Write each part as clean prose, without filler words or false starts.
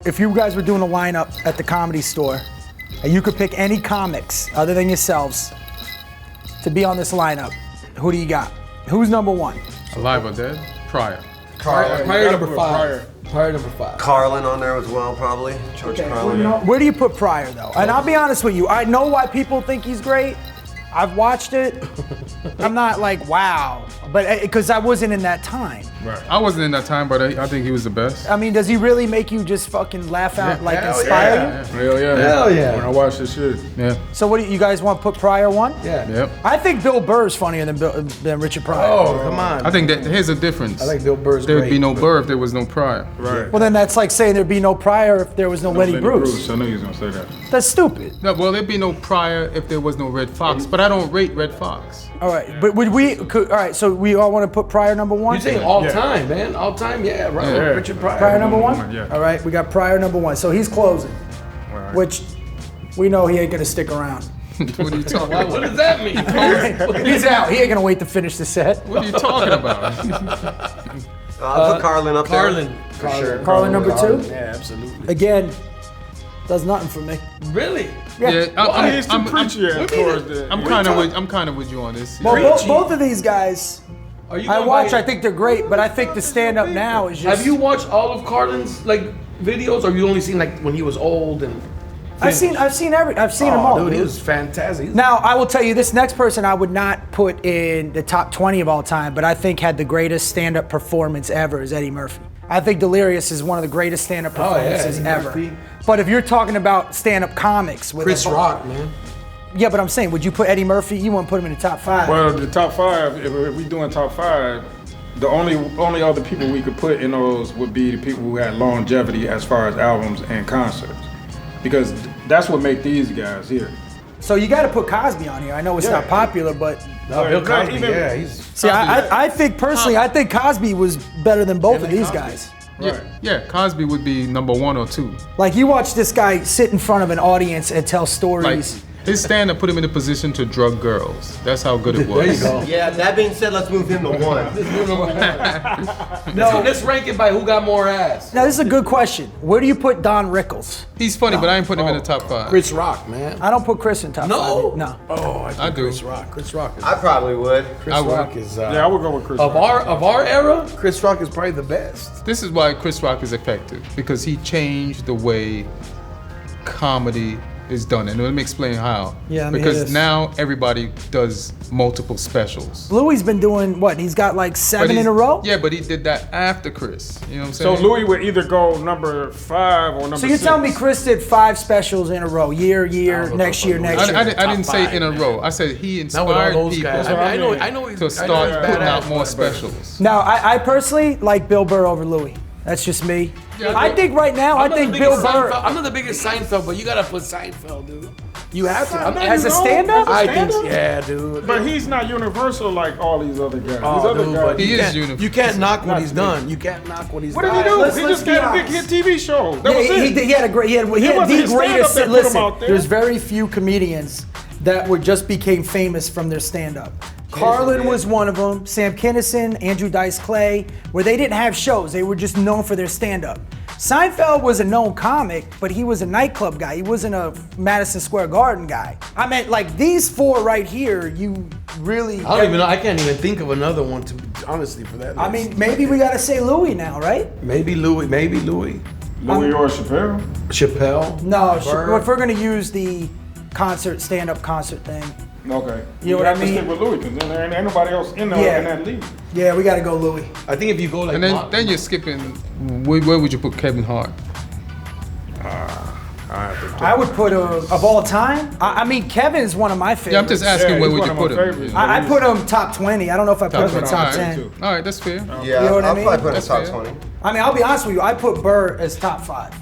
if you guys were doing a lineup at the Comedy Store, and you could pick any comics other than yourselves to be on this lineup, who do you got? Who's number one? Alive or dead? Pryor. Pryor number 5. Pryor number 5. Carlin on there as well, probably. George Carlin. Where do you put Pryor though? And I'll be honest with you, I know why people think he's great. I've watched it. I'm not like, wow, but because I wasn't in that time. Right. I wasn't in that time, but I think he was the best. I mean, does he really make you just fucking laugh out, like inspire you? Hell yeah. Hell yeah. When I watch this shit. Yeah. So what do you guys want to put Pryor one? Yeah. Yep. I think Bill Burr's funnier than Richard Pryor. Oh, come on. I think that here's a difference. I think Bill Burr's There would great, be no but- Burr if there was no Pryor. Right. Well, then that's like saying there'd be no Pryor if there was no Lenny Bruce. I knew he was gonna say that. That's stupid. No, well, there'd be no Pryor if there was no Red Fox, but I don't rate Red Fox. All right, but all right, so we all want to put Pryor number one? You saying all time, man? All time, yeah, right. Yeah. Richard Pryor. Pryor number one? Yeah. All right, we got Pryor number one. So he's closing, Right. which we know he ain't gonna stick around. What are you talking about? What does that mean? He's out. He ain't gonna wait to finish the set. What are you talking about? I'll put Carlin up Carlin. there. For sure. Carlin number two? Yeah, absolutely. Again, does nothing for me. Really? Yeah, He's too preachy towards the. I'm kind of with you on this. Well, Yeah. both of these guys, Are you I gonna watch. buy- I think they're great, but I think the stand-up now is just. Have you watched all of Carlin's like videos, or you only seen like when he was old and? I've seen them all. Dude, he was fantastic. Now, I will tell you, this next person I would not put in the top 20 of all time, but I think had the greatest stand-up performance ever is Eddie Murphy. I think Delirious is one of the greatest stand-up Oh, yeah, performances Eddie ever. Murphy. But if you're talking about stand-up comics with Chris Rock, man. Yeah, but I'm saying, would you put Eddie Murphy? You wouldn't put him in the top 5. Well, the top 5. If we doing top 5, the only other people we could put in those would be the people who had longevity as far as albums and concerts, because that's what make these guys here. So you got to put Cosby on here. I know it's not popular, but No, Bill not Cosby, even- yeah, he's. see, I think personally, I think Cosby was better than both of these guys. Yeah, Cosby would be number 1 or 2. Like you watch this guy sit in front of an audience and tell Like stories. his stand-up put him in a position to drug girls. That's how good it was. There you go. Yeah, that being said, let's move him to 1. Let's rank it by who got more ass. Now this is a good question. Where do you put Don Rickles? He's funny, but I ain't putting him in the top 5. Chris Rock, man. I don't put Chris in top No? 5. No. Oh, I do. Chris Rock. Chris Rock is. I probably would. Chris I would. Rock is. Yeah, I would go with Chris. Of Rock. our era, Chris Rock is probably the best. This is why Chris Rock is effective, because he changed the way comedy is done. And let me explain how. Yeah, let me hear because this. now everybody does multiple specials. Louis been doing what? He's got like 7 he's- in a row? Yeah, but he did that after Chris. You know what I'm So saying? Louis would either go number 5 or number 6. So you're telling me Chris did 5 specials in a row, year, next year, next year. I didn't say five, in a man. row. I said he Not with all inspired those people guys. I know he's to start he's putting out badass, more but- specials. Now, I personally like Bill Burr over Louis. That's just me. Yeah, I think right now, I I'm not think the Bill biggest Burr, Seinfeld- I'm not the biggest Seinfeld, but you gotta put Seinfeld, dude. You have to. as a stand-up, I think, yeah, dude. But he's not universal like all these other guys. Oh, these other dude, guys. but He you is can't- universal. You can't knock what Not he's to me. done. You can't knock what he's What done. did he do? Let's He just be got a big honest. hit TV show. That was it. he had a great, he had wasn't the his stand-up greatest. that put him Listen, out there. there's very few comedians that just became famous from their stand-up. Carlin was one of them. Sam Kinison, Andrew Dice Clay, where they didn't have shows. They were just known for their stand-up. Seinfeld was a known comic, but he was a nightclub guy. He wasn't a Madison Square Garden guy. I mean, like these 4 right here, you really. I don't even know. I can't even think of another one to honestly for that. I list. mean, maybe we gotta say Louis now, right? maybe Louis. Maybe Louis. Louis or Chappelle. Chappelle. No, Burr. if we're gonna use the stand-up concert thing, Okay. You know what I have to mean? stick with Louis because there ain't nobody else in there Yeah. in that league. yeah, we gotta go Louis. I think if you go like. And then you're skipping. Where would you put Kevin Hart? I would put of all time. I mean, Kevin is one of my favorites. Yeah, I'm just asking Yeah, where he's would one you of put my him? favorites. Yeah. I put him top 20. I don't know if I put him in top 20. 10. All right, that's fair. Yeah, You know what I I'll mean? probably put him in That's top fair. 20. I mean, I'll be honest with you. I put Burr as top 5.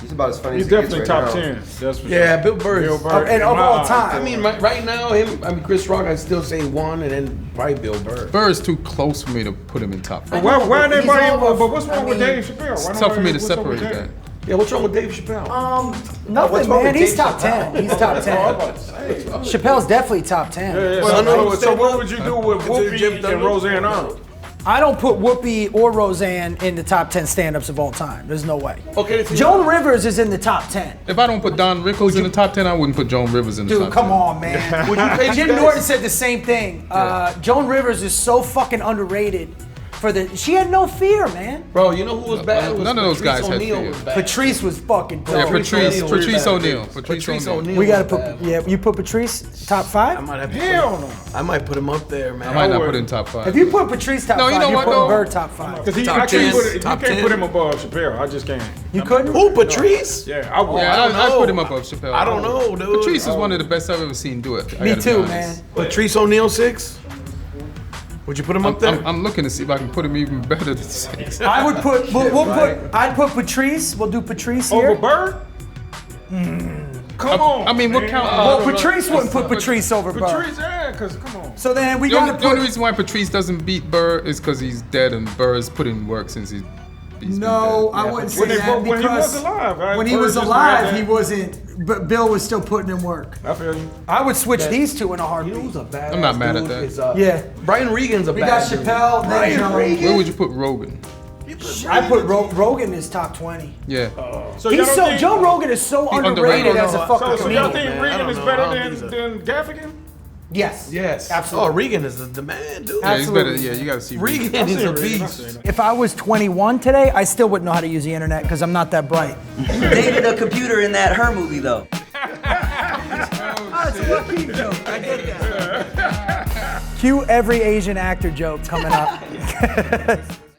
He's about as funny He's as he gets definitely right top now. 10. That's for Yeah, sure. Bill Burr. Bill Burr. And of in my all eyes. time. I mean, right now, Chris Rock, I still say 1, and then probably Bill Burr. Burr is too close for me to put him in top 5. Why He's everybody? all But what's I wrong with mean, Dave Chappelle? It's Why tough for me to what's up with separate Dave? that. Yeah, what's wrong with Dave Chappelle? Nothing, What's wrong man. with He's Dave top 10. He's top 10. Chappelle's definitely top 10. Yeah, Well, so no, what would you do with Consider Jim Whoopi and Thurman? Roseanne Arnold? I don't put Whoopi or Roseanne in the top 10 stand-ups of all time. There's no way. Okay, so Joan Rivers is in the top 10. If I don't put Don Rickles in the top 10, I wouldn't put Joan Rivers in the Dude, top 10. come on, man. would you pay these Jim guys? Norton said the same thing. Joan Rivers is so fucking underrated for the. She had no fear, man. Bro, you know who was bad? Was None of those Patrice guys had O'Neal fear. was bad. Patrice was fucking dope. Yeah, Patrice Patrice O'Neal was bad. O'Neal. Patrice O'Neal. We gotta was put. bad. Yeah, you put Patrice top I 5. might have to Hell no. I might put him up there, man. I might not put in top 5. If you put Patrice top No, 5, you know you're what, putting though? Bird top 5. Because Top I 10, can't put it, you top can't 10. put him above Chappelle. I just can't. You couldn't? Who, Patrice? Yeah, I would. Yeah, I'd put him above Chappelle. I don't know, dude. Patrice is one of the best I've ever seen do it. I Me gotta be too, honest. man. Patrice O'Neal 6? Would you put him up there? I'm looking to see if I can put him even better than 6. I would put. We'll put. I'd put Patrice. We'll do Patrice here. Over Bird? Come on. I mean, what man. count? Well, Patrice wouldn't put Patrice over Bird. Patrice, yeah, because come on. So then we The only, gotta the only put. reason why Patrice doesn't beat Burr is because he's dead and Burr's put in work since he's been No, dead. I wouldn't say When they- that when he because was alive, right? when he Bird was just alive, had he that- wasn't. But Bill was still putting in work. I feel you. I would switch these two in a You know heartbeat. who's a bad I'm not mad at that. Is, Yeah. Brian Regan's a We bad got dude. Chappelle, then Brian Jones. Regan? Where would you put Rogan? I put Rogan is top 20. Yeah. So He's y'all don't so think- Joe Rogan is so underrated underrated. as a fucking So y'all comedian. think man. I Regan don't is know. better I don't think than Gaffigan? Yes. Yes. Absolutely. Oh, Regan is the man, dude. Yeah, he's better. Absolutely. Yeah, you gotta see Regan I've is seen a Regan, I've beast. seen him. If I was 21 today, I still wouldn't know how to use the internet because I'm not that bright. They did a computer in that Her movie though. That's a Joaquin joke. I get that. Cue every Asian actor joke coming up.